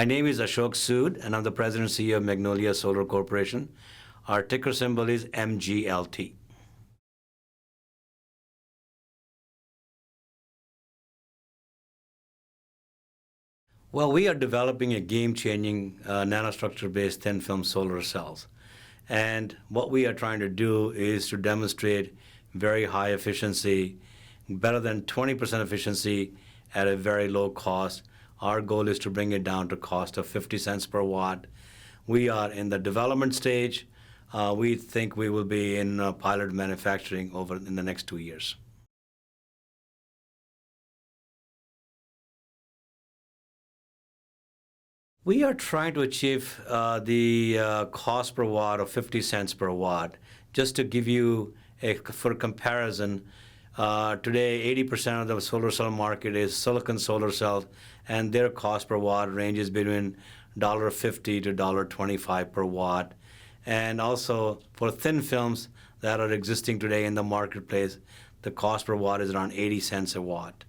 My name is Ashok Sood, and I'm the President and CEO of Magnolia Solar Corporation. Our ticker symbol is MGLT. Well, we are developing a game-changing nanostructure-based thin-film solar cells. And what we are trying to do is to demonstrate very high efficiency, better than 20% efficiency at a very low cost. Our goal is to bring it down to cost of 50 cents per watt. We are in the development stage. We think we will be in pilot manufacturing in the next 2 years. We are trying to achieve the cost per watt of 50 cents per watt. Just to give you for comparison, today 80% of the solar cell market is silicon solar cells, and their cost per watt ranges between $1.50 to $1.25 per watt. And also for thin films that are existing today in the marketplace, the cost per watt is around 80 cents a watt,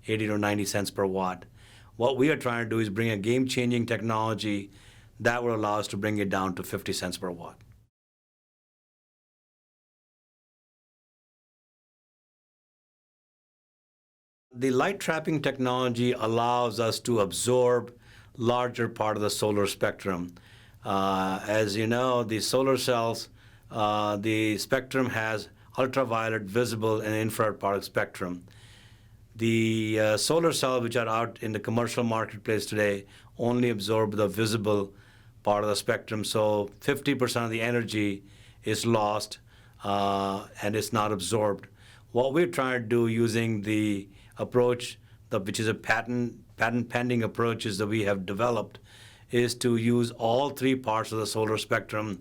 80 to 90 cents per watt. What we are trying to do is bring a game-changing technology that will allow us to bring it down to 50 cents per watt. The light trapping technology allows us to absorb larger part of the solar spectrum. As you know, the solar cells, the spectrum has ultraviolet, visible, and infrared part of the spectrum. The solar cells which are out in the commercial marketplace today only absorb the visible part of the spectrum, so 50% of the energy is lost and it's not absorbed. What we're trying to do using the approach, which is a patent-pending approaches that we have developed, is to use all three parts of the solar spectrum,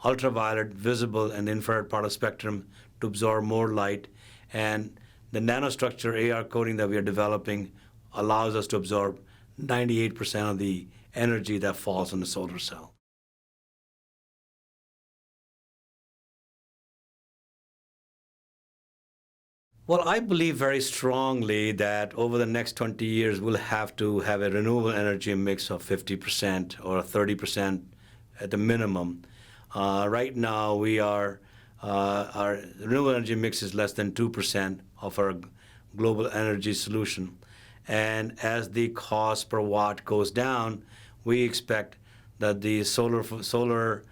ultraviolet, visible, and infrared part of the spectrum, to absorb more light. And the nanostructure AR coating that we are developing allows us to absorb 98% of the energy that falls on the solar cell. Well, I believe very strongly that over the next 20 years, we'll have to have a renewable energy mix of 50% or 30% at the minimum. Right now, our renewable energy mix is less than 2% of our global energy solution. And as the cost per watt goes down, we expect that the solar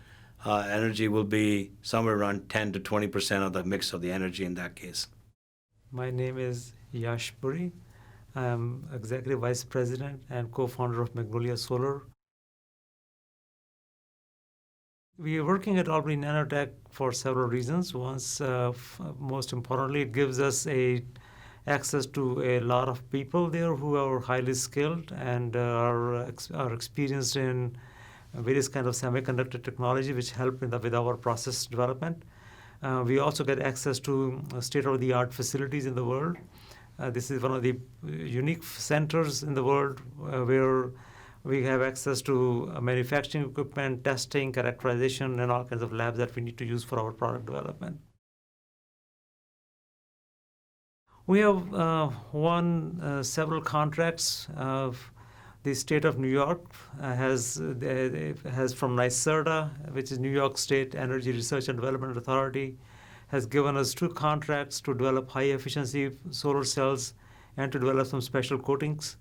energy will be somewhere around 10 to 20% of the mix of the energy in that case. My name is Yash Puri. I'm Executive Vice President and co-founder of Magnolia Solar. We are working at Albany Nanotech for several reasons. Most importantly, it gives us access to a lot of people there who are highly skilled and are experienced in various kinds of semiconductor technology, which help with our process development. We also get access to state-of-the-art facilities in the world. This is one of the unique centers in the world where we have access to manufacturing equipment, testing, characterization, and all kinds of labs that we need to use for our product development. We have won several contracts. The state of New York has from NYSERDA, which is New York State Energy Research and Development Authority, has given us 2 contracts to develop high-efficiency solar cells and to develop some special coatings.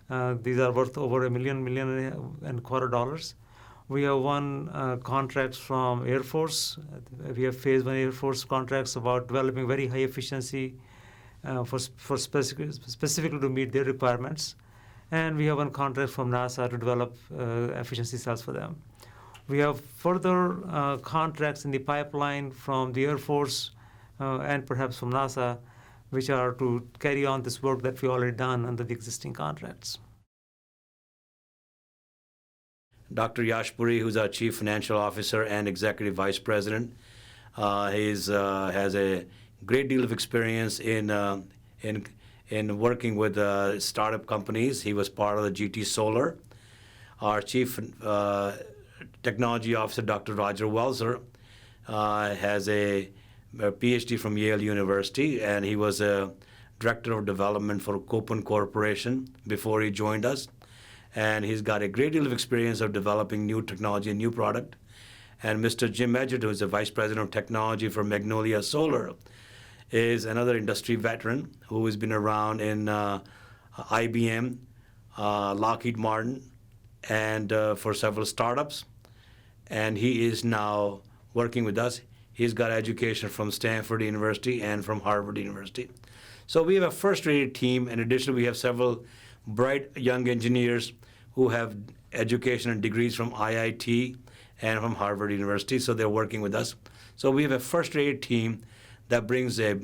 These are worth over $1 million dollars. We have won contracts from Air Force. We have Phase 1 Air Force contracts about developing very high efficiency for specifically to meet their requirements. And we have one contract from NASA to develop efficiency cells for them. We have further contracts in the pipeline from the Air Force and perhaps from NASA, which are to carry on this work that we've already done under the existing contracts. Dr. Yash Puri, who's our Chief Financial Officer and Executive Vice President, he has a great deal of experience in working with startup companies. He was part of the GT Solar. Our Chief Technology Officer, Dr. Roger Welzer, has a PhD from Yale University, and he was a Director of Development for Kopin Corporation before he joined us. and he's got a great deal of experience of developing new technology and new product. And Mr. Jim Edgett, who is the Vice President of Technology for Magnolia Solar, is another industry veteran who has been around in IBM, Lockheed Martin, and for several startups. And he is now working with us. He's got education from Stanford University and from Harvard University. So we have a first-rated team. In addition, we have several bright young engineers who have education and degrees from IIT and from Harvard University, so they're working with us. So we have a first-rated team that brings a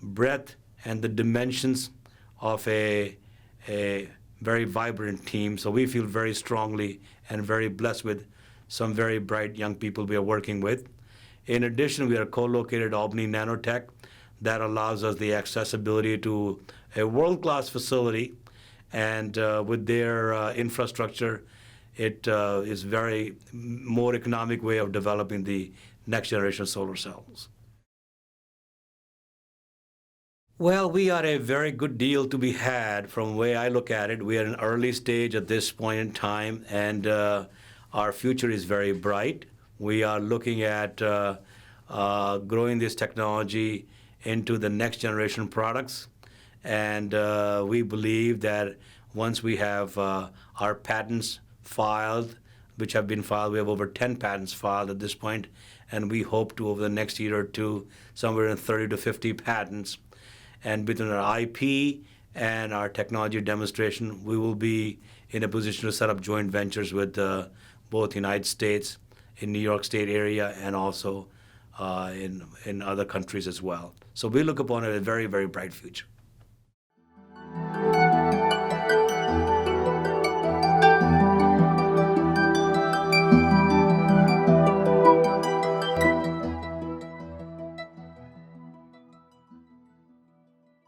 breadth and the dimensions of a very vibrant team. So we feel very strongly and very blessed with some very bright young people we are working with. In addition, we are co-located at Albany Nanotech. That allows us the accessibility to a world-class facility, and with their infrastructure, it is very more economic way of developing the next generation solar cells. Well, we are a very good deal to be had from the way I look at it. We are in early stage at this point in time, and our future is very bright. We are looking at growing this technology into the next generation products, and we believe that once we have our patents filed, which have been filed, we have over 10 patents filed at this point, and we hope to, over the next year or two, somewhere in 30 to 50 patents. And between our IP and our technology demonstration, we will be in a position to set up joint ventures with both the United States, in New York State area, and also in other countries as well. So we look upon it as a very, very bright future.